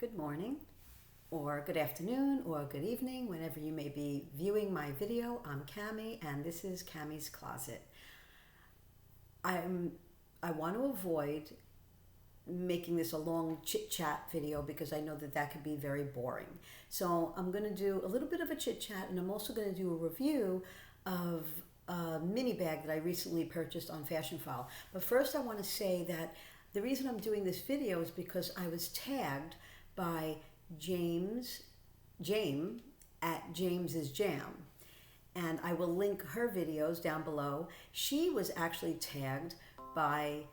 good morning, or good afternoon, or good evening, whenever you may be viewing my video. I'm Cami, and this is Cami's Closet. I want to avoid making this a long chit-chat video because I know that could be very boring. So I'm going to do a little bit of a chit-chat, and I'm also going to do a review of a mini bag that I recently purchased on Fashion File. But first I want to say that the reason I'm doing this video is because I was tagged by Jame at James's Jam, and I will link her videos down below. She was actually tagged by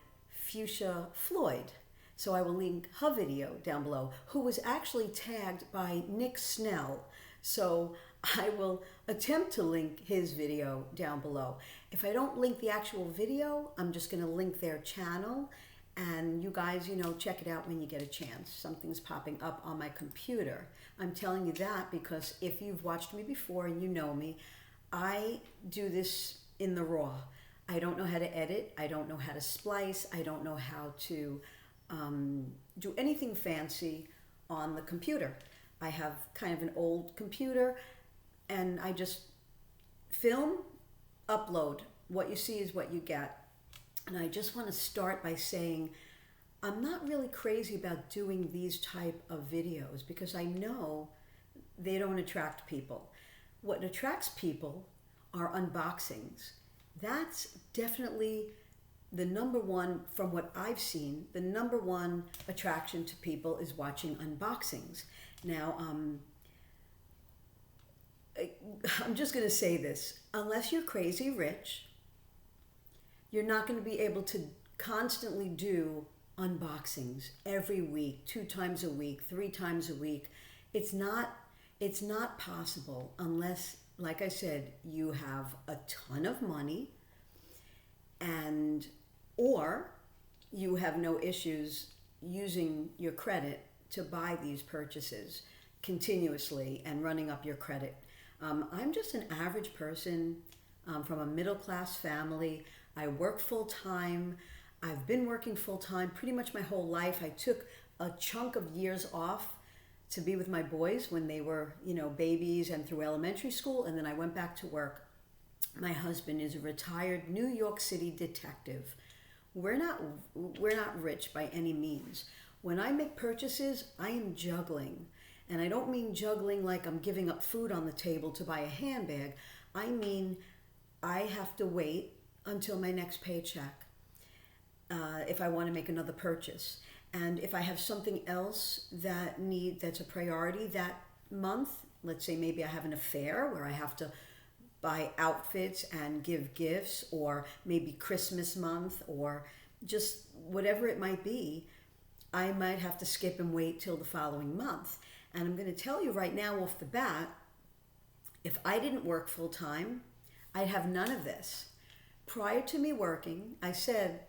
Fuchsia Floyd, so I will link her video down below, who was actually tagged by Snell. So I will attempt to link his video down below. If I don't link the actual video, I'm just going to link their channel, and you guys, check it out when you get a chance. Something's popping up on my computer. I'm telling you that because if you've watched me before and you know me, I do this in the raw. I don't know how to edit. I don't know how to splice. I don't know how to do anything fancy on the computer. I have kind of an old computer, and I just film, upload. What you see is what you get. And I just want to start by saying I'm not really crazy about doing these type of videos because I know they don't attract people. What attracts people are unboxings. That's definitely the number one, from what I've seen, the number one attraction to people is watching unboxings. Now, I'm just going to say this. Unless you're crazy rich, you're not going to be able to constantly do unboxings every week, 2 times a week, 3 times a week. It's not possible unless, like I said, you have a ton of money or you have no issues using your credit to buy these purchases continuously and running up your credit. I'm just an average person from a middle-class family. I work full-time. I've been working full-time pretty much my whole life. I took a chunk of years off to be with my boys when they were, babies and through elementary school, and then I went back to work. My husband is a retired New York City detective. We're not rich by any means. When I make purchases, I am juggling. And I don't mean juggling like I'm giving up food on the table to buy a handbag. I mean I have to wait until my next paycheck if I want to make another purchase. And if I have something else that's a priority that month, let's say maybe I have an affair where I have to buy outfits and give gifts, or maybe Christmas month, or just whatever it might be, I might have to skip and wait till the following month. And I'm going to tell you right now off the bat, if I didn't work full time, I'd have none of this. Prior to me working, I said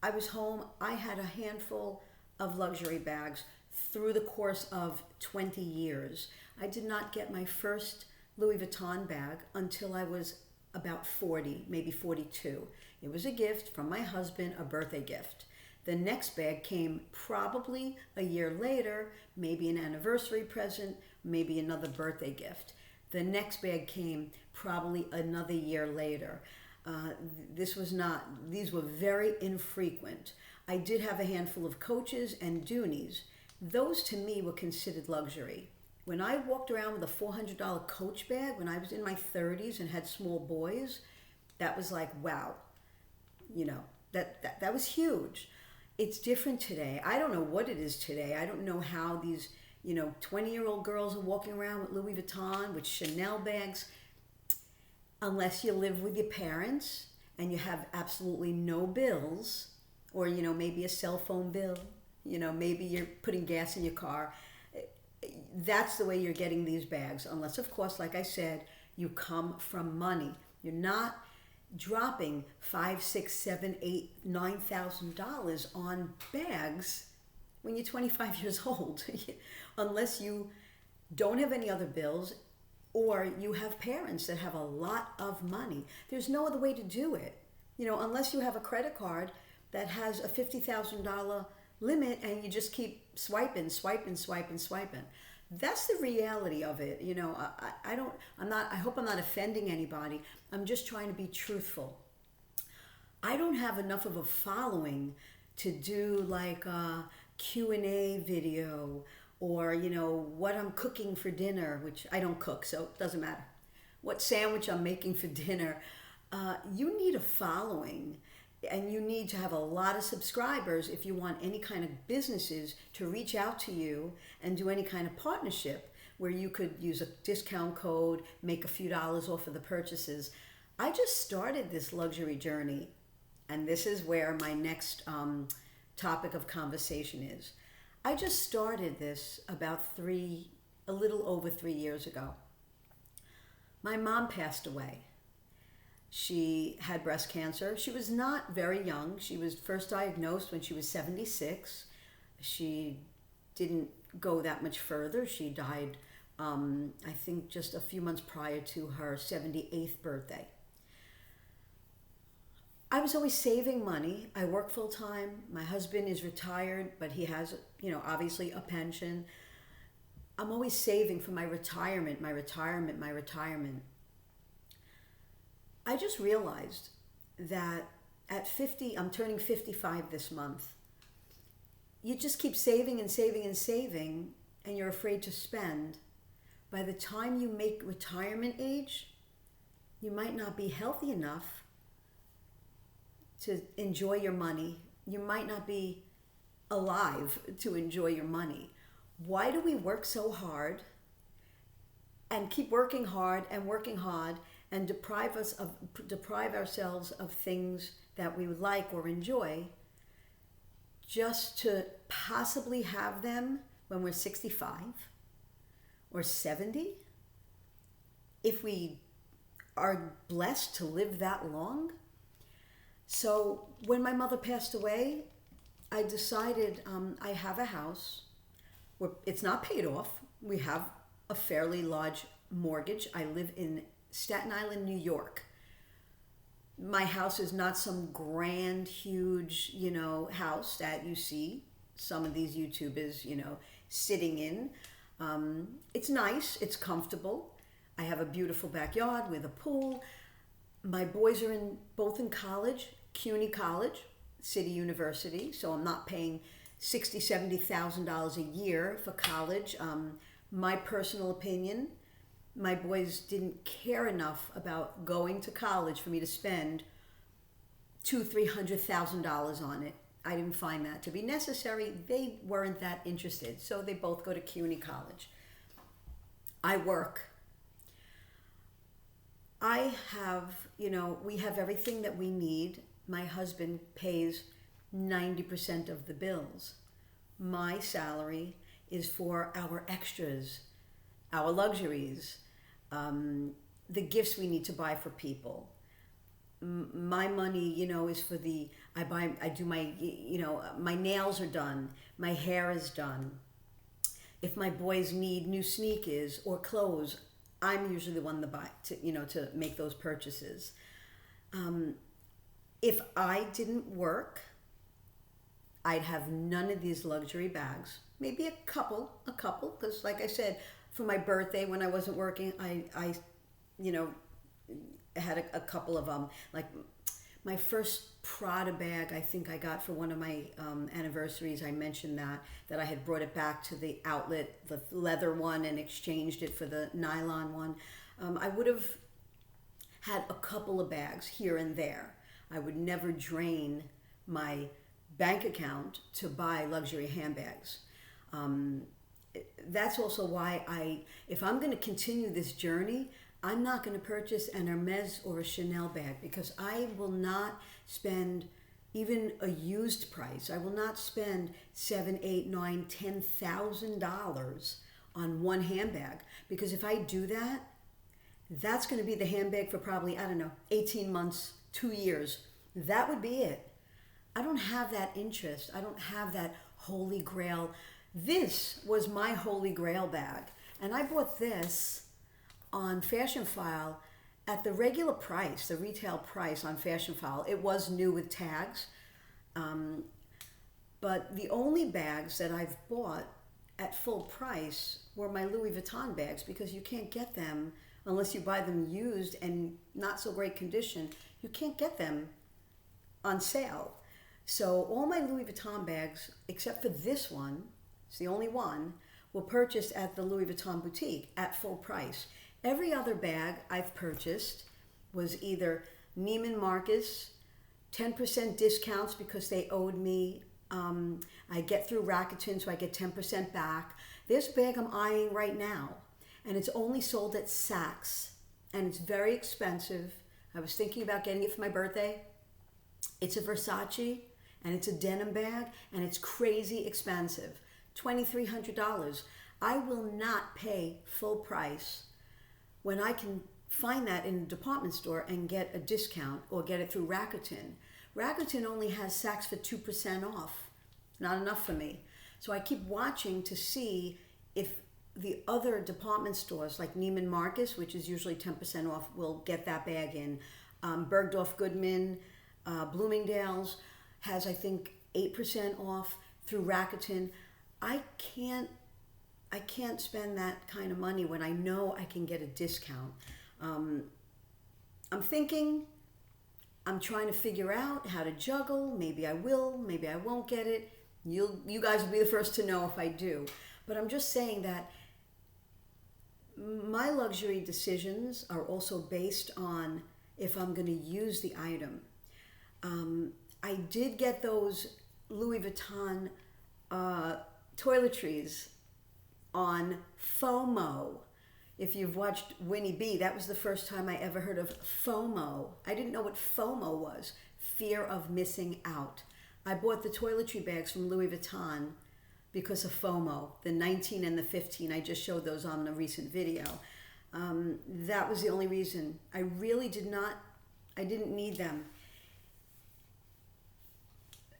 I was home. I had a handful of luxury bags through the course of 20 years. I did not get my first Louis Vuitton bag until I was about 40, maybe 42. It was a gift from my husband, a birthday gift. The next bag came probably a year later, maybe an anniversary present, maybe another birthday gift. The next bag came probably another year later. These were very infrequent. I did have a handful of Coaches and Doonies. Those to me were considered luxury. When I walked around with a $400 Coach bag when I was in my 30s and had small boys, that was like, wow, that was huge. It's different today. I don't know what it is today. I don't know how these 20-year-old girls are walking around with Louis Vuitton, with Chanel bags, unless you live with your parents and you have absolutely no bills, or, maybe a cell phone bill, maybe you're putting gas in your car. That's the way you're getting these bags, unless, of course, like I said, you come from money. You're not dropping $5,000, $6,000, $7,000, $8,000, $9,000 on bags when you're 25 years old, unless you don't have any other bills or you have parents that have a lot of money. There's no other way to do it. Unless you have a credit card that has a $50,000 limit, and you just keep swiping. That's the reality of it. You know, I hope I'm not offending anybody. I'm just trying to be truthful. I don't have enough of a following to do like a Q&A video, or, you know, what I'm cooking for dinner, which I don't cook, so it doesn't matter. What sandwich I'm making for dinner. You need a following, and you need to have a lot of subscribers if you want any kind of businesses to reach out to you and do any kind of partnership where you could use a discount code, make a few dollars off of the purchases. I just started this luxury journey, and this is where my next topic of conversation is. I just started this about a little over 3 years ago. My mom passed away. She had breast cancer. She was not very young. She was first diagnosed when she was 76. She didn't go that much further. She died, I think, just a few months prior to her 78th birthday. I was always saving money. I work full time. My husband is retired, but he has, you know, obviously a pension. I'm always saving for my retirement. I just realized that at 50, I'm turning 55 this month. You just keep saving, and you're afraid to spend. By the time you make retirement age, you might not be healthy enough to enjoy your money. You might not be alive to enjoy your money. Why do we work so hard and keep working hard and deprive ourselves of things that we would like or enjoy, just to possibly have them when we're 65 or 70? If we are blessed to live that long? So when my mother passed away, I decided I have a house where it's not paid off. We have a fairly large mortgage. I live in Staten Island, New York. My house is not some grand, huge, you know, house that you see some of these YouTubers, you know, sitting in. It's nice. It's comfortable. I have a beautiful backyard with a pool. My boys are both in college, CUNY College, City University, so I'm not paying $60,000, $70,000 a year for college. My personal opinion, my boys didn't care enough about going to college for me to spend $200,000-$300,000 on it. I didn't find that to be necessary. They weren't that interested, so they both go to CUNY College. I work. I have, you know, we have everything that we need. My husband pays 90% of the bills. My salary is for our extras, our luxuries, the gifts we need to buy for people. My money, you know, is for I do my, you know, my nails are done, my hair is done. If my boys need new sneakers or clothes, I'm usually the one to buy, to make those purchases. If I didn't work, I'd have none of these luxury bags. Maybe a couple, because like I said, for my birthday when I wasn't working, I had a couple of them. Like my first Prada bag, I think I got for one of my anniversaries. I mentioned that I had brought it back to the outlet, the leather one, and exchanged it for the nylon one. I would have had a couple of bags here and there. I would never drain my bank account to buy luxury handbags. That's also why if I'm going to continue this journey, I'm not going to purchase an Hermes or a Chanel bag, because I will not spend even a used price. I will not spend $7,000, $8,000, $9,000, $10,000 on one handbag, because if I do that, that's going to be the handbag for probably, 18 months, 2 years. That would be it. I don't have that interest. I don't have that holy grail. This was my holy grail bag, and I bought this on Fashion File at the regular price, the retail price on Fashion File. It was new with tags. But the only bags that I've bought at full price were my Louis Vuitton bags, because you can't get them unless you buy them used and not so great condition. You can't get them on sale. So all my Louis Vuitton bags, except for this one, it's the only one, were purchased at the Louis Vuitton boutique at full price. Every other bag I've purchased was either Neiman Marcus, 10% discounts because they owed me. I get through Rakuten, so I get 10% back. This bag I'm eyeing right now, and it's only sold at Saks, and it's very expensive. I was thinking about getting it for my birthday. It's a Versace, and it's a denim bag, and it's crazy expensive, $2,300. I will not pay full price when I can find that in a department store and get a discount, or get it through Rakuten. Rakuten only has Saks for 2% off. Not enough for me. So I keep watching to see if the other department stores like Neiman Marcus, which is usually 10% off, will get that bag in. Bergdorf Goodman, Bloomingdale's has, I think, 8% off through Rakuten. I can't spend that kind of money when I know I can get a discount. I'm trying to figure out how to juggle. Maybe I will, maybe I won't get it. You guys will be the first to know if I do. But I'm just saying that my luxury decisions are also based on if I'm going to use the item. I did get those Louis Vuitton toiletries on FOMO. If you've watched Winnie B, that was the first time I ever heard of FOMO. I didn't know what FOMO was, fear of missing out. I bought the toiletry bags from Louis Vuitton because of FOMO, the 19 and the 15. I just showed those on a recent video. That was the only reason. I didn't need them.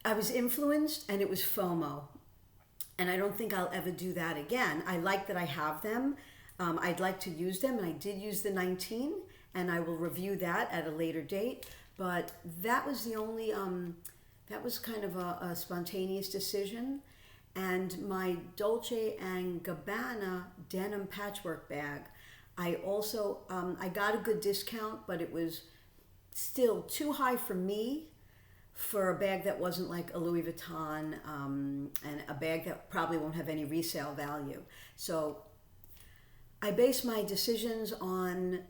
I was influenced, and it was FOMO. And I don't think I'll ever do that again. I like that I have them. I'd like to use them, and I did use the 19, and I will review that at a later date. But that was the only, that was kind of a spontaneous decision. And my Dolce & Gabbana denim patchwork bag, I also, I got a good discount, but it was still too high for me for a bag that wasn't like a Louis Vuitton, and a bag that probably won't have any resale value. So I base my decisions on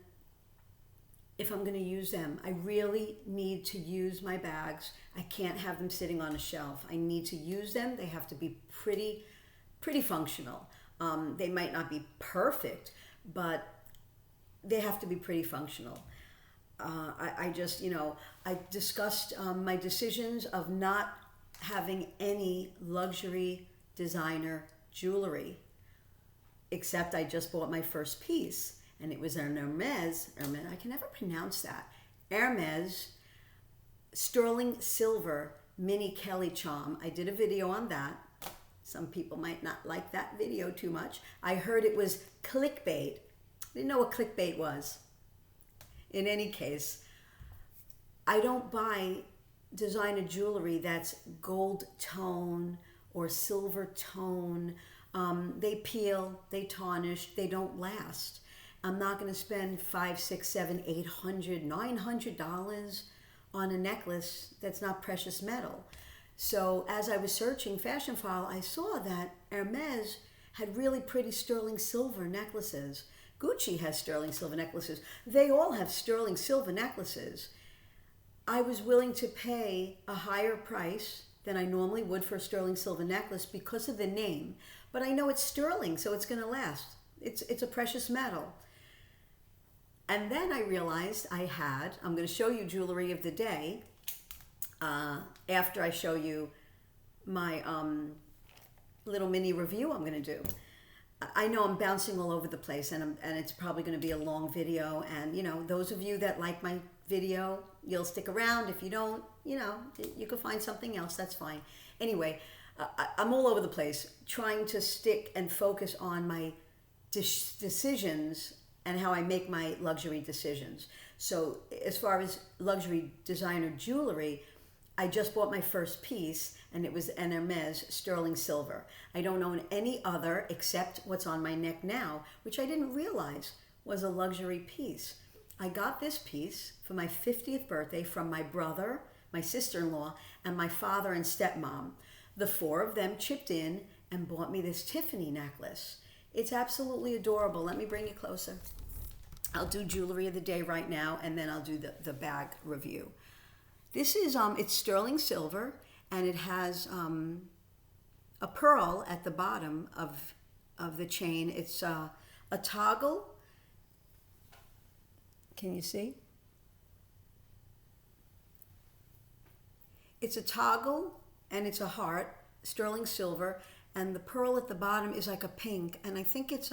if I'm going to use them. I really need to use my bags. I can't have them sitting on a shelf. I need to use them. They have to be pretty functional. They might not be perfect, but they have to be pretty functional. I just, I discussed my decisions of not having any luxury designer jewelry, except I just bought my first piece, and it was an Hermes, I can never pronounce that, Hermes sterling silver mini Kelly charm. I did a video on that. Some people might not like that video too much. I heard it was clickbait. Didn't know what clickbait was. In any case, I don't buy designer jewelry that's gold tone or silver tone. They peel, they tarnish, they don't last. I'm not going to spend $500, $600, $700, $800, $900 on a necklace that's not precious metal. So as I was searching Fashion File, I saw that Hermes had really pretty sterling silver necklaces. Gucci has sterling silver necklaces. They all have sterling silver necklaces. I was willing to pay a higher price than I normally would for a sterling silver necklace because of the name. But I know it's sterling, so it's going to last. It's a precious metal. And then I realized I'm going to show you jewelry of the day after I show you my little mini review I'm going to do. I know I'm bouncing all over the place, and it's probably going to be a long video. And, those of you that like my video, you'll stick around. If you don't, you can find something else. That's fine. Anyway, I'm all over the place trying to stick and focus on my decisions and how I make my luxury decisions. So as far as luxury designer jewelry, I just bought my first piece, and it was an Hermes sterling silver. I don't own any other except what's on my neck now, which I didn't realize was a luxury piece. I got this piece for my 50th birthday from my brother, my sister-in-law, and my father and stepmom. The four of them chipped in and bought me this Tiffany necklace. It's absolutely adorable. Let me bring you closer. I'll do jewelry of the day right now, and then I'll do the bag review. This is, it's sterling silver, and it has a pearl at the bottom of the chain. It's a toggle. Can you see? It's a toggle, and it's a heart, sterling silver, and the pearl at the bottom is like a pink, and I think it's,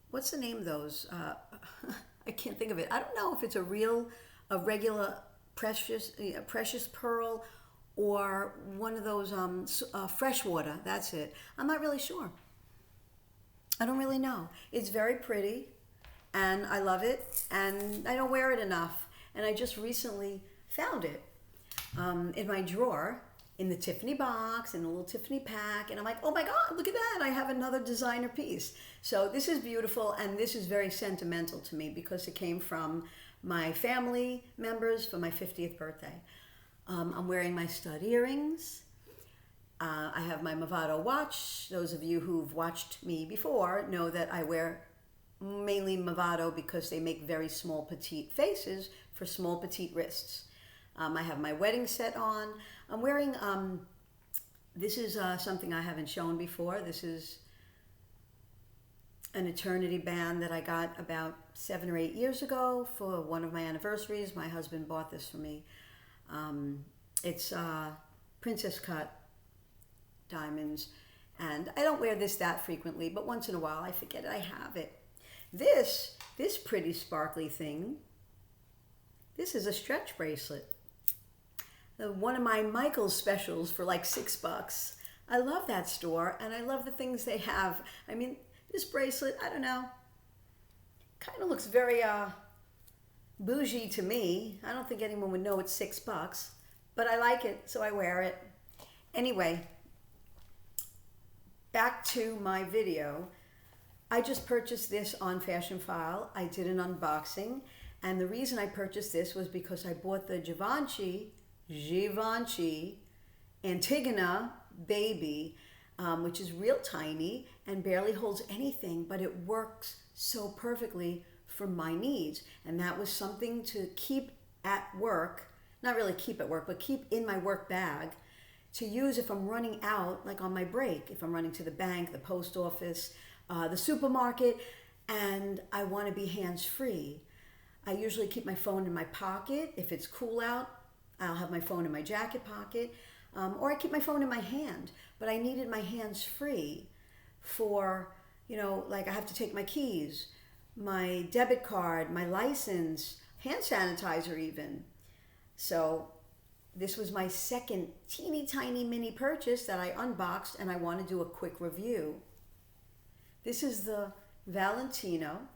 what's the name of those? I can't think of it. I don't know if it's a regular precious pearl, or one of those freshwater. That's it. I'm not really sure. I don't really know. It's very pretty, and I love it, and I don't wear it enough. And I just recently found it in my drawer, in the Tiffany box, in the little Tiffany pack, and I'm like, oh my God, look at that, I have another designer piece. So this is beautiful, and this is very sentimental to me because it came from my family members for my 50th birthday. I'm wearing my stud earrings. I have my Movado watch. Those of you who've watched me before know that I wear mainly Movado because they make very small petite faces for small petite wrists. I have my wedding set on. I'm wearing, this is something I haven't shown before. This is an eternity band that I got about 7 or 8 years ago for one of my anniversaries. My husband bought this for me. It's princess cut diamonds, and I don't wear this that frequently, but once in a while I forget I have it. This pretty sparkly thing, this is a stretch bracelet. One of my Michael's specials for like $6. I love that store, and I love the things they have. I mean, this bracelet, I don't know, kind of looks very bougie to me. I don't think anyone would know it's $6, but I like it, so I wear it. Anyway, back to my video. I just purchased this on Fashion File. I did an unboxing, and the reason I purchased this was because I bought the Givenchy Antigona baby, which is real tiny and barely holds anything, but it works so perfectly for my needs. And that was something to keep at work, not really keep at work, but keep in my work bag to use if I'm running out, like on my break, if I'm running to the bank, the post office, the supermarket, and I want to be hands-free. I usually keep my phone in my pocket. If it's cool out, I'll have my phone in my jacket pocket, or I keep my phone in my hand, but I needed my hands free for, like I have to take my keys, my debit card, my license, hand sanitizer even. So this was my second teeny tiny mini purchase that I unboxed, and I want to do a quick review. This is the Valentino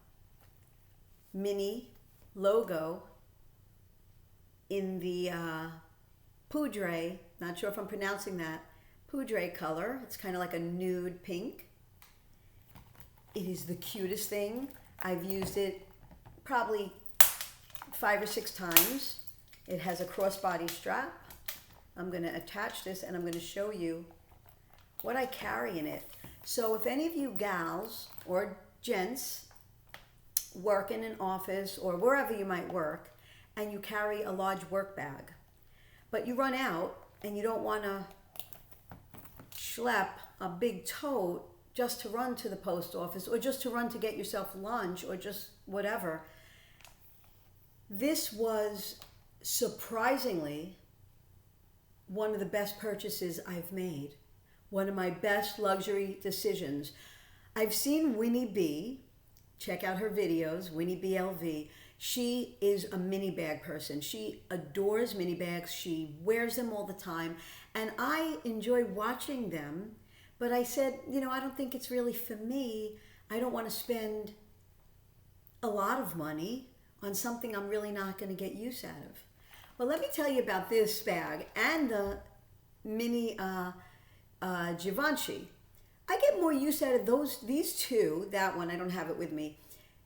mini logo in the poudre, not sure if I'm pronouncing that, poudre color. It's kind of like a nude pink. It is the cutest thing. I've used it probably 5 or 6 times. It has a crossbody strap. I'm going to attach this, and I'm going to show you what I carry in it. So if any of you gals or gents work in an office or wherever you might work, and you carry a large work bag, but you run out and you don't want to schlep a big tote just to run to the post office or just to run to get yourself lunch or just whatever. This was surprisingly one of the best purchases I've made. One of my best luxury decisions. I've seen Winnie B. Check out her videos, Winnie B LV. She is a mini bag person. She adores mini bags. She wears them all the time. And I enjoy watching them. But I said, I don't think it's really for me. I don't want to spend a lot of money on something I'm really not going to get use out of. Well, let me tell you about this bag and the mini Givenchy. I get more use out of these two, that one, I don't have it with me,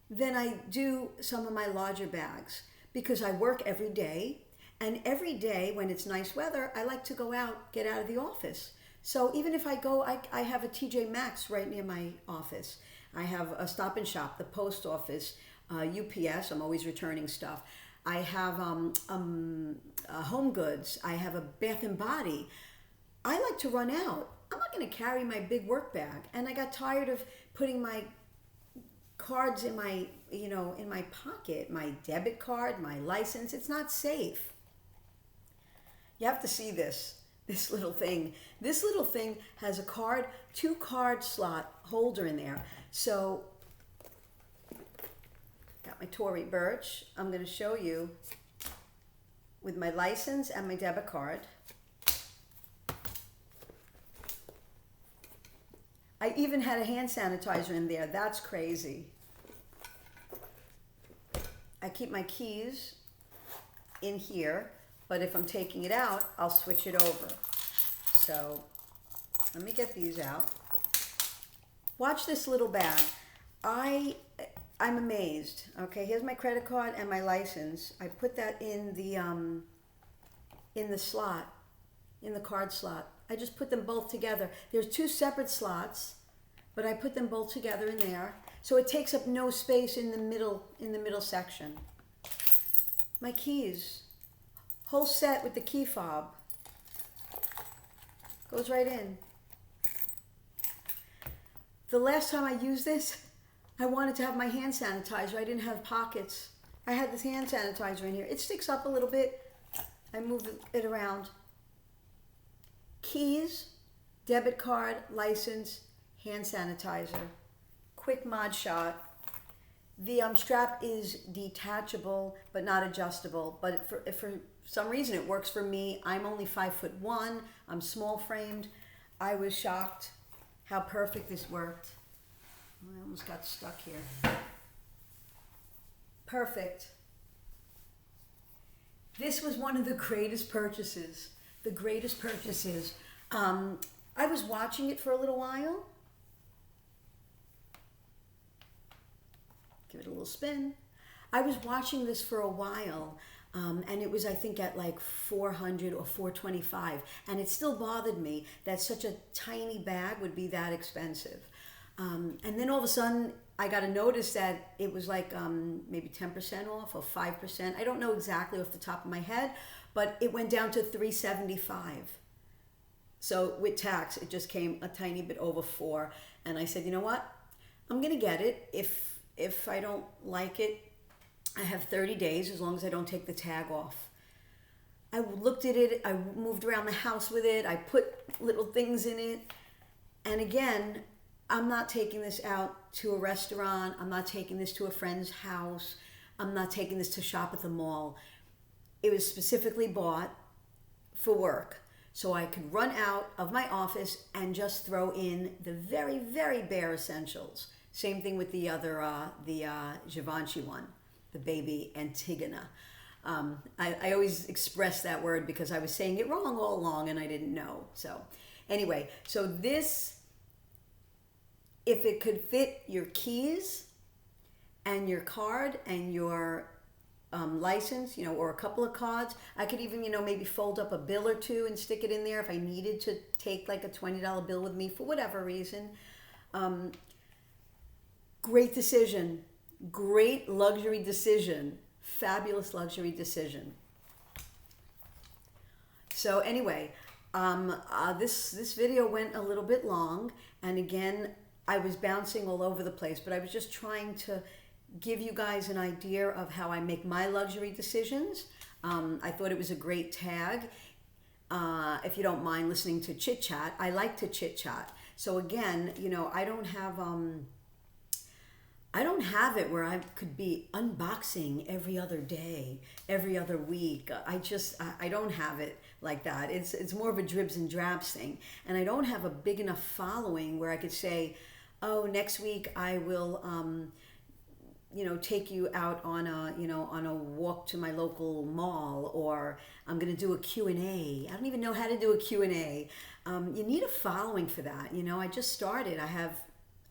than I do some of my larger bags because I work every day. And every day when it's nice weather, I like to go out, get out of the office. So even if I go, I have a TJ Maxx right near my office. I have a Stop and Shop, the post office, UPS, I'm always returning stuff. I have Home Goods. I have a Bath and Body. I like to run out. I'm not going to carry my big work bag. And I got tired of putting my cards in my, in my pocket, my debit card, my license. It's not safe. You have to see this little thing. This little thing has a card, 2-card slot holder in there. So, got my Tory Burch. I'm going to show you with my license and my debit card. I even had a hand sanitizer in there. That's crazy. I keep my keys in here, but if I'm taking it out, I'll switch it over. So let me get these out. Watch this little bag. I'm amazed. Okay, here's my credit card and my license. I put that in the slot, in the card slot. I just put them both together. There's 2 separate slots, but I put them both together in there. So it takes up no space in the middle section. My keys, whole set with the key fob. Goes right in. The last time I used this, I wanted to have my hand sanitizer. I didn't have pockets. I had this hand sanitizer in here. It sticks up a little bit. I move it around. Keys, debit card, license, hand sanitizer. Quick mod shot. The strap is detachable but not adjustable. But for some reason it works for me. I'm only 5'1". I'm small framed. I was shocked how perfect this worked. I almost got stuck here. Perfect. This was one of the greatest purchases. The greatest purchases. I was watching it for a little while. Give it a little spin. I was watching this for a while, and it was, I think, at like $400 or $425, and it still bothered me that such a tiny bag would be that expensive. And then all of a sudden, I got a notice that it was like maybe 10% off or 5%. I don't know exactly off the top of my head, but it went down to $375. So with tax, it just came a tiny bit over $4. And I said, you know what? I'm gonna get it. If I don't like it, I have 30 days as long as I don't take the tag off. I looked at it. I moved around the house with it. I put little things in it. And again, I'm not taking this out to a restaurant. I'm not taking this to a friend's house. I'm not taking this to shop at the mall. It was specifically bought for work, so I could run out of my office and just throw in the very, very bare essentials. Same thing with the other, the Givenchy one, the baby Antigona. I always express that word because I was saying it wrong all along and I didn't know. So anyway, so this, if it could fit your keys and your card and your license, or a couple of cards, I could even, maybe fold up a bill or two and stick it in there if I needed to take like a $20 bill with me for whatever reason. Great decision. Great luxury decision. Fabulous luxury decision. So anyway, this video went a little bit long, and again, I was bouncing all over the place, but I was just trying to give you guys an idea of how I make my luxury decisions. I thought it was a great tag. If you don't mind listening to chit chat, I like to chit chat. So again, I don't have it where I could be unboxing every other day, every other week. I don't have it like that. It's more of a dribs and drabs thing. And I don't have a big enough following where I could say, oh, next week I will take you out on a walk to my local mall, or I'm going to do a Q&A. I don't even know how to do a Q&A. You need a following for that. I just started. I have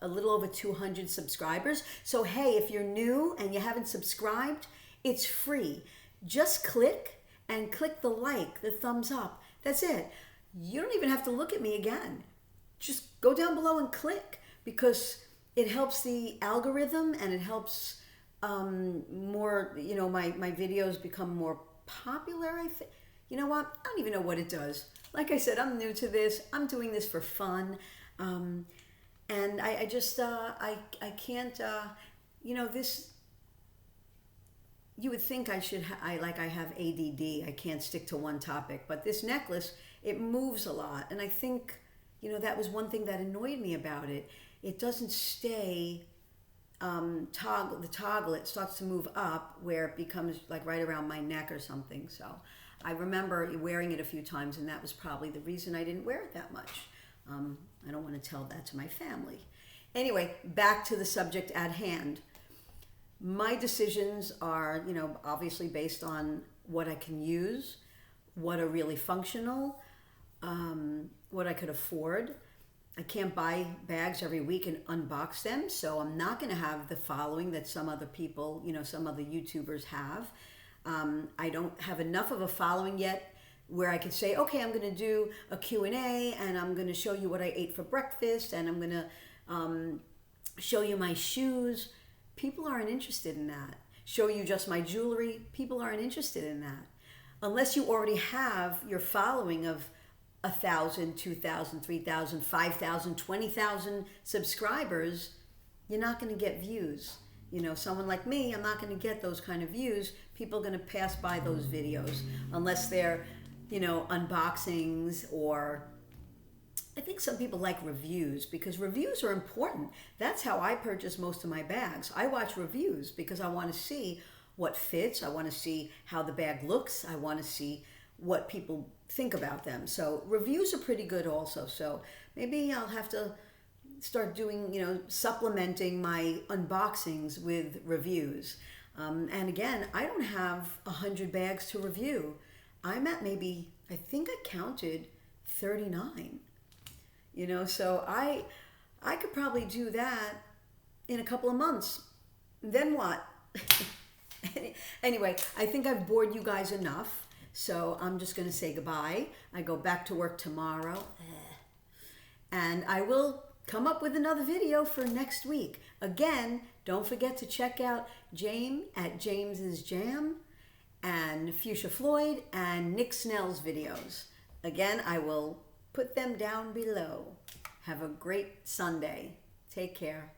a little over 200 subscribers. So hey, if you're new and you haven't subscribed, it's free. Just click the like, the thumbs up. That's it. You don't even have to look at me again. Just go down below and click, because it helps the algorithm, and it helps more, my videos become more popular, I think. You know what? I don't even know what it does. Like I said, I'm new to this. I'm doing this for fun. And I just, I can't, this, you would think I should, I have ADD. I can't stick to one topic. But this necklace, it moves a lot. And I think, that was one thing that annoyed me about it. It doesn't stay the toggle. It starts to move up where it becomes like right around my neck or something. So I remember wearing it a few times, and that was probably the reason I didn't wear it that much. I don't want to tell that to my family. Anyway, back to the subject at hand. My decisions are, obviously based on what I can use, what are really functional, what I could afford. I can't buy bags every week and unbox them, so I'm not going to have the following that some other people, some other YouTubers have. I don't have enough of a following yet where I could say, okay, I'm going to do a Q&A, and I'm going to show you what I ate for breakfast, and I'm going to show you my shoes. People aren't interested in that. Show you just my jewelry. People aren't interested in that. Unless you already have your following of 1,000, 2,000, 3,000, 5,000, 20,000 subscribers, you're not going to get views. Someone like me, I'm not going to get those kind of views. People are going to pass by those videos unless they're, unboxings, or I think some people like reviews, because reviews are important. That's how I purchase most of my bags. I watch reviews because I want to see what fits. I want to see how the bag looks. I want to see what people think about them. So reviews are pretty good also. So maybe I'll have to start doing, supplementing my unboxings with reviews. And again, I don't have 100 bags to review. I'm at maybe, I think I counted 39. So I could probably do that in a couple of months. Then what? Anyway, I think I've bored you guys enough. So I'm just going to say goodbye. I go back to work tomorrow. And I will come up with another video for next week. Again, don't forget to check out James at James's Jam, and Fuchsia Floyd, and Nick Snell's videos. Again, I will put them down below. Have a great Sunday. Take care.